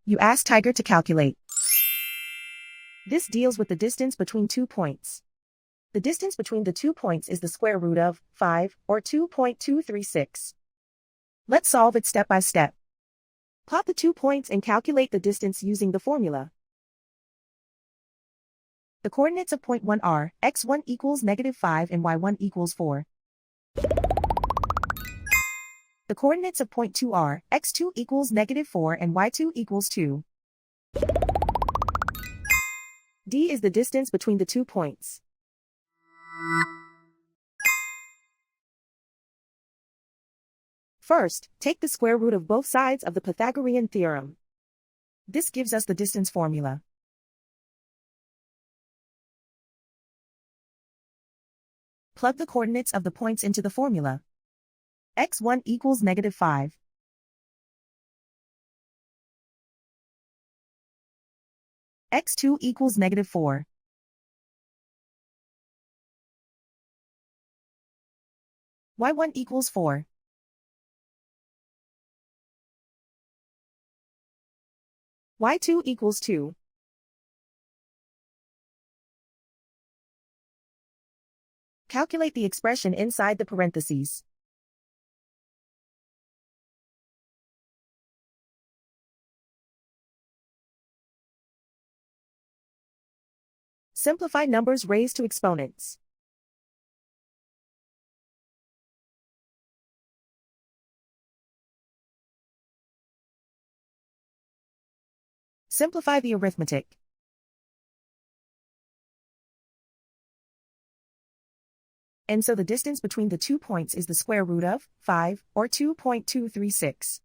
You ask Tiger to calculate. This deals with the distance between 2 points. The distance between the 2 points is the square root of 5, or 2.236. Let's solve it step by step. Plot the 2 points and calculate the distance using the formula. The coordinates of point 1 are x1 equals -5 and y1 equals 4. The coordinates of point 2 are x2 equals -4 and y2 equals 2. D is the distance between the 2 points. First, take the square root of both sides of the Pythagorean theorem. This gives us the distance formula. Plug the coordinates of the points into the formula. x1 equals -5. x2 equals -4. y1 equals 4. y2 equals 2. Calculate the expression inside the parentheses. Simplify numbers raised to exponents. Simplify the arithmetic. And so the distance between the 2 points is the square root of 5, or 2.236.